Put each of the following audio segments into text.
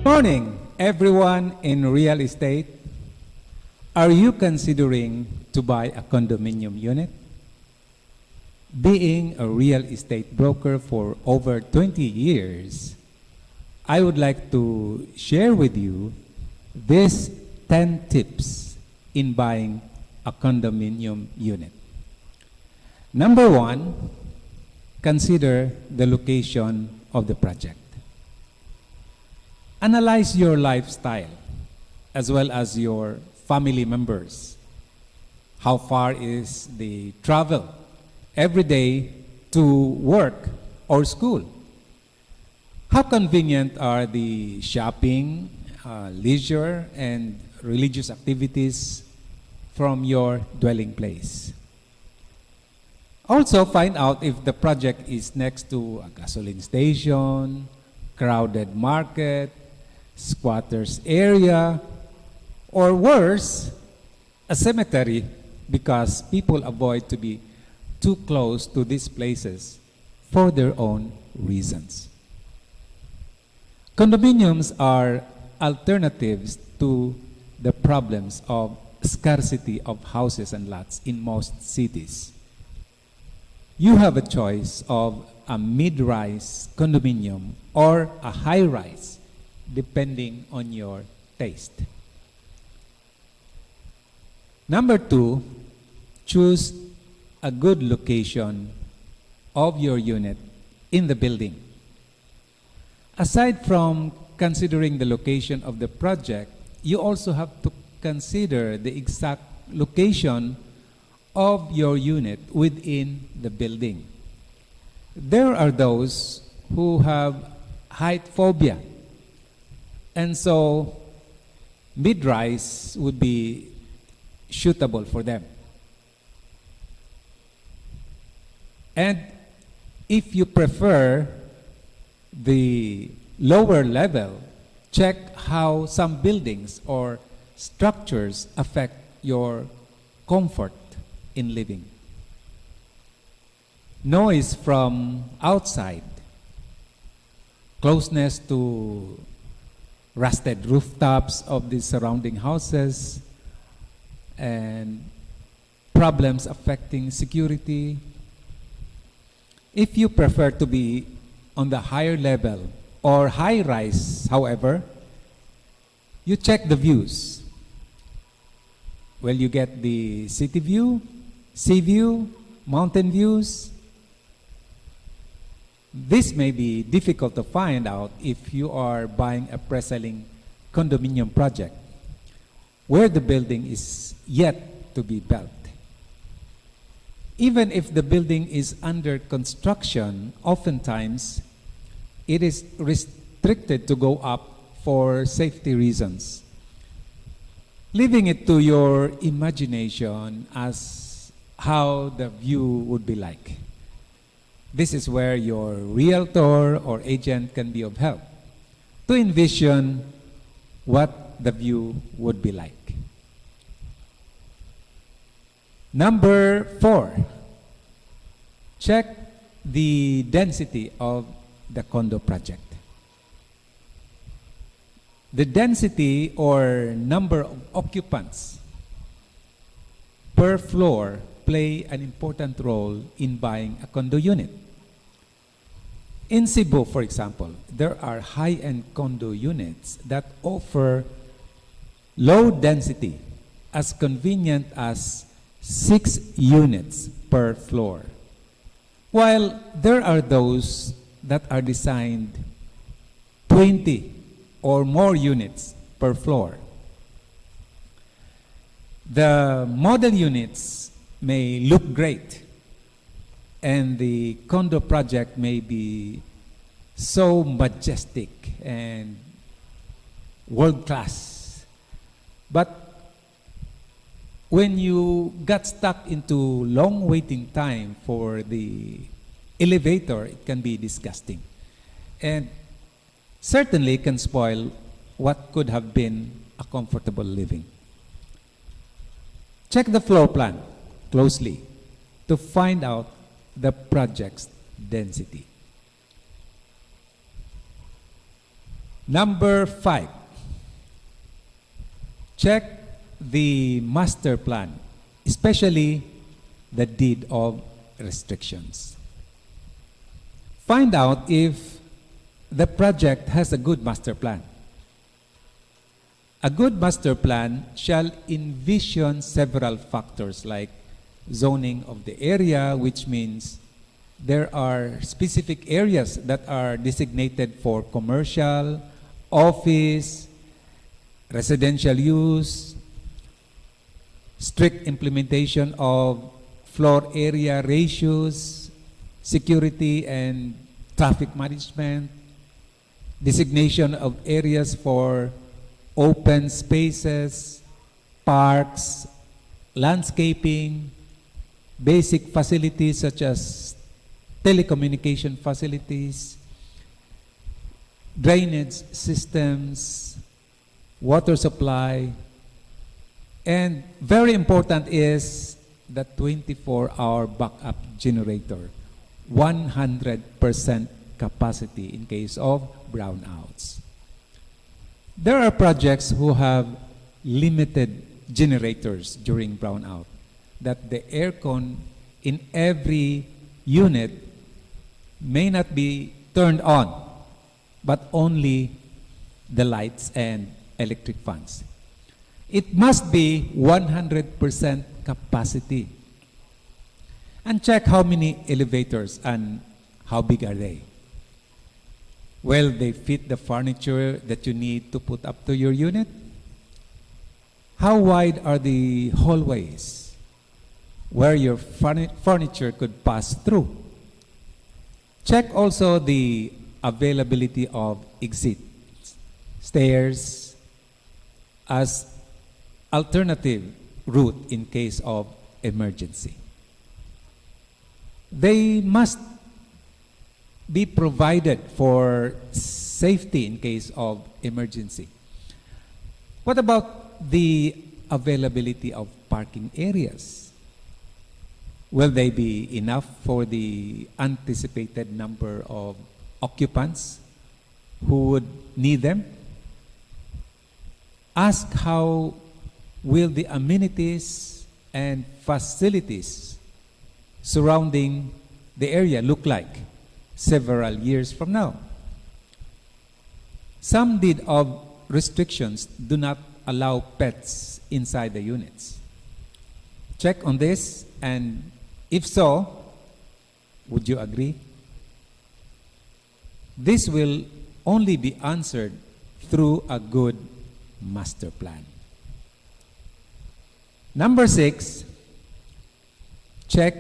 Morning, everyone in real estate. Are you considering to buy a condominium unit? Being a real estate broker for over 20 years, I would like to share with you these 10 tips in buying a condominium unit. Number one, consider the location of the project. Analyze your lifestyle as well as your family members. How far is the travel every day to work or school? How convenient are the shopping, leisure, and religious activities from your dwelling place? Also, find out if the project is next to a gasoline station, crowded market, squatters area, or worse, a cemetery, because people avoid to be too close to these places for their own reasons. Condominiums are alternatives to the problems of scarcity of houses and lots in most cities. You have a choice of a mid-rise condominium or a high-rise, depending on your taste. Number two, choose a good location of your unit in the building. Aside from considering the location of the project, you also have to consider the exact location of your unit within the building. There are those who have height phobia, and so mid-rise would be suitable for them. And if you prefer the lower level, check how some buildings or structures affect your comfort in living. Noise from outside, closeness to rusted rooftops of the surrounding houses, and problems affecting security. If you prefer to be on the higher level or high rise, however, you check the views. Well, you get the city view, sea view, mountain views. This may be difficult to find out if you are buying a pre-selling condominium project where the building is yet to be built. Even if the building is under construction, oftentimes it is restricted to go up for safety reasons. Leaving it to your imagination as how the view would be like. This is where your realtor or agent can be of help to envision what the view would be like. Number four, check the density of the condo project. The density or number of occupants per floor play an important role in buying a condo unit. In Cebu, for example, there are high-end condo units that offer low density as convenient as 6 units per floor, while there are those that are designed 20 or more units per floor. The model units may look great, and the condo project may be so majestic and world-class. But when you got stuck into long waiting time for the elevator, it can be disgusting. And certainly can spoil what could have been a comfortable living. Check the floor plan closely. to find out the project's density. Number 5, check the master plan, especially the deed of restrictions. Find out if the project has a good master plan. A good master plan shall envision several factors like zoning of the area, which means there are specific areas that are designated for commercial, office, residential use, strict implementation of floor area ratios, security and traffic management, designation of areas for open spaces, parks, landscaping, basic facilities such as telecommunication facilities, drainage systems, water supply, and very important is the 24-hour backup generator, 100% capacity in case of brownouts. There are projects who have limited generators during brownout, that the aircon in every unit may not be turned on, but only the lights and electric fans. It must be 100% capacity. And check how many elevators and how big are they. Well, they fit the furniture that you need to put up to your unit. How wide are the hallways where your furniture could pass through? Check also the availability of exit stairs as alternative route in case of emergency. They must be provided for safety in case of emergency. What about the availability of parking areas? Will they be enough for the anticipated number of occupants who would need them? Ask how will the amenities and facilities surrounding the area look like several years from now. Some deed of restrictions do not allow pets inside the units. Check on this, and if so, would you agree? This will only be answered through a good master plan. Number 6, check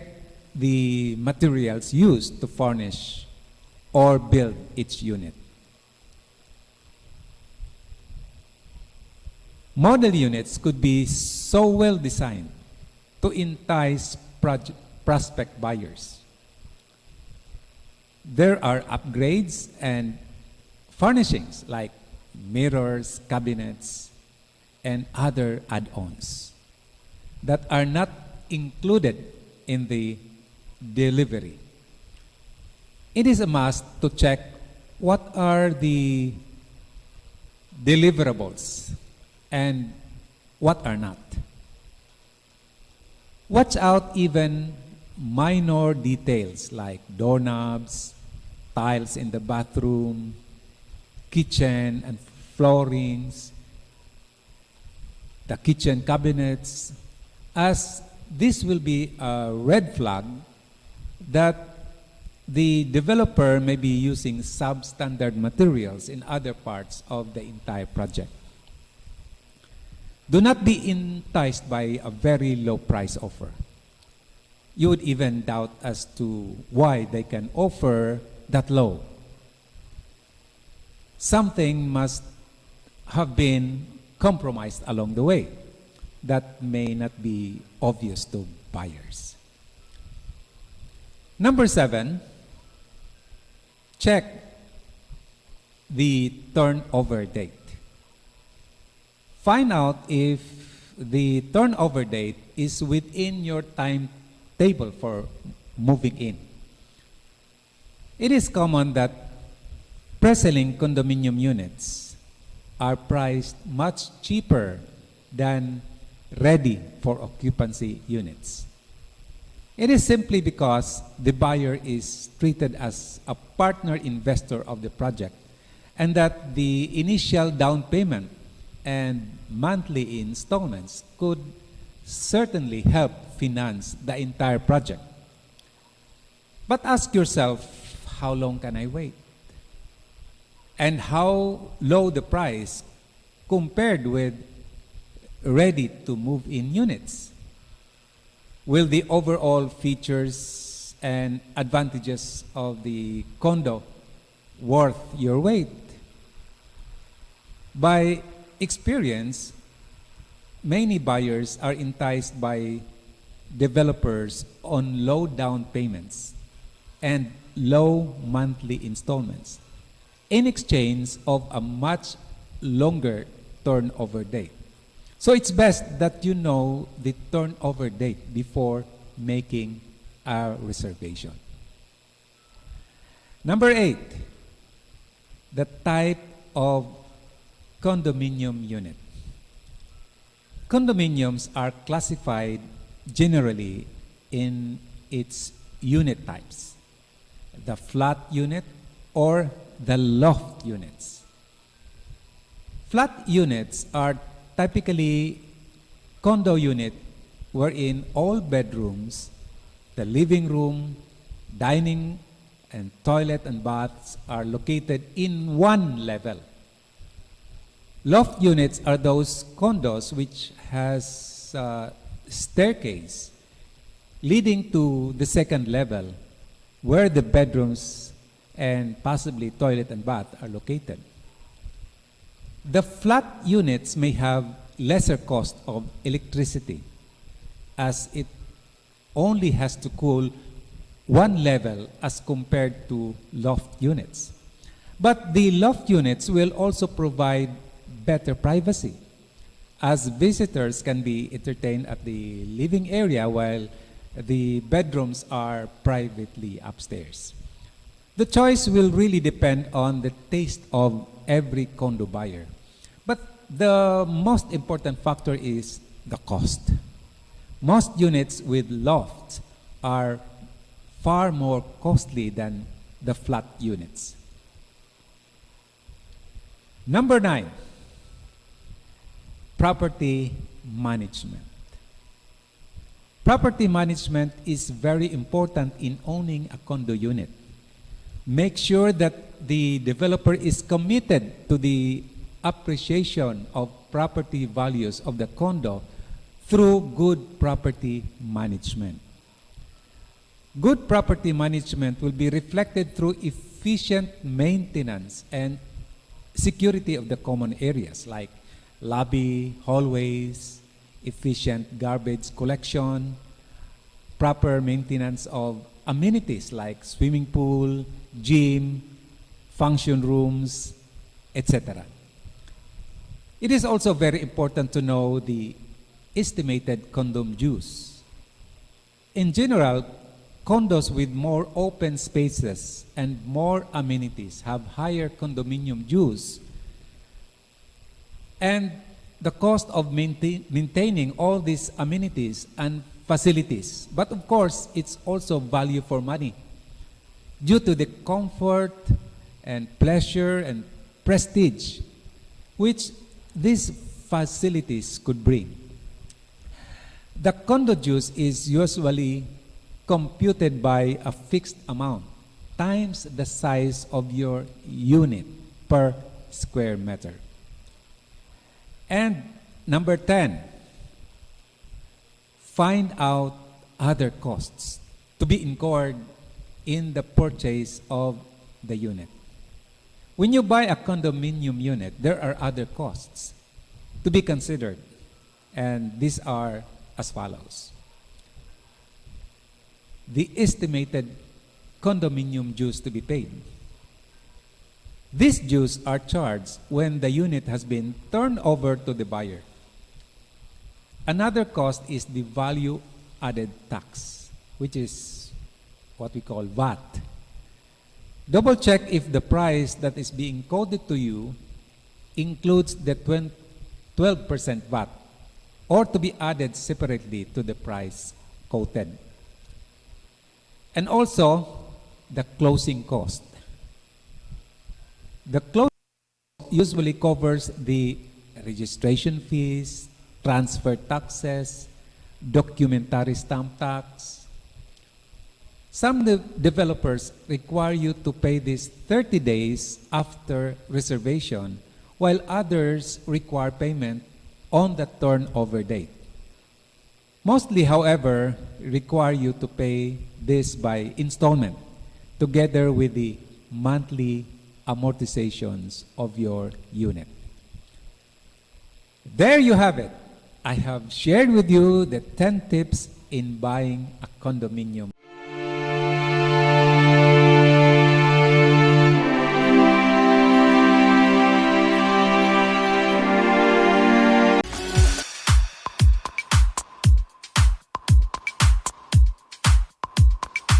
the materials used to furnish or build each unit. Model units could be so well designed to entice prospect buyers. There are upgrades and furnishings like mirrors, cabinets, and other add-ons that are not included in the delivery. It is a must to check what are the deliverables and what are not. Watch out even minor details like doorknobs, tiles in the bathroom, kitchen and floorings, the kitchen cabinets, as this will be a red flag that the developer may be using substandard materials in other parts of the entire project. Do not be enticed by a very low price offer. You would even doubt as to why they can offer that low. Something must have been compromised along the way that may not be obvious to buyers. Number 7, check the turnover date. Find out if the turnover date is within your timetable stable for moving in. It is common that pre-selling condominium units are priced much cheaper than ready for occupancy units. It is simply because the buyer is treated as a partner investor of the project, and that the initial down payment and monthly installments could certainly help finance the entire project. But ask yourself, how long can I wait? And how low the price compared with ready to move in units? Will the overall features and advantages of the condo worth your wait? By experience, many buyers are enticed by developers on low down payments and low monthly installments in exchange of a much longer turnover date. So it's best that you know the turnover date before making a reservation. Number 8, the type of condominium unit. Condominiums are classified generally in its unit types: the flat unit or the loft units. Flat units are typically condo unit wherein all bedrooms, the living room, dining, and toilet and baths are located in one level. Loft units are those condos which has a staircase leading to the second level where the bedrooms and possibly toilet and bath are located. The flat units may have lesser cost of electricity as it only has to cool one level as compared to loft units. But the loft units will also provide better privacy, as visitors can be entertained at the living area while the bedrooms are privately upstairs. The choice will really depend on the taste of every condo buyer. But the most important factor is the cost. Most units with lofts are far more costly than the flat units. Number 9, property management. Property management is very important in owning a condo unit. Make sure that the developer is committed to the appreciation of property values of the condo through good property management. Good property management will be reflected through efficient maintenance and security of the common areas like lobby, hallways, efficient garbage collection, proper maintenance of amenities like swimming pool, gym, function rooms, etc. It is also very important to know the estimated condom dues. In general, condos with more open spaces and more amenities have higher condominium dues, and the cost of maintaining all these amenities and facilities. But of course, it's also value for money due to the comfort and pleasure and prestige which these facilities could bring. The condo dues is usually computed by a fixed amount times the size of your unit per square meter. And number 10, find out other costs to be incurred in the purchase of the unit. When you buy a condominium unit, there are other costs to be considered, and these are as follows. The estimated condominium dues to be paid. These dues are charged when the unit has been turned over to the buyer. Another cost is the value added tax, which is what we call VAT. Double check if the price that is being quoted to you includes the 12% VAT or to be added separately to the price quoted. And also, the closing cost. The closing cost usually covers the registration fees, transfer taxes, documentary stamp tax. Some developers require you to pay this 30 days after reservation, while others require payment on the turnover date. Mostly, however, require you to pay this by installment, together with the monthly amortizations of your unit. There you have it. I have shared with you the 10 tips in buying a condominium.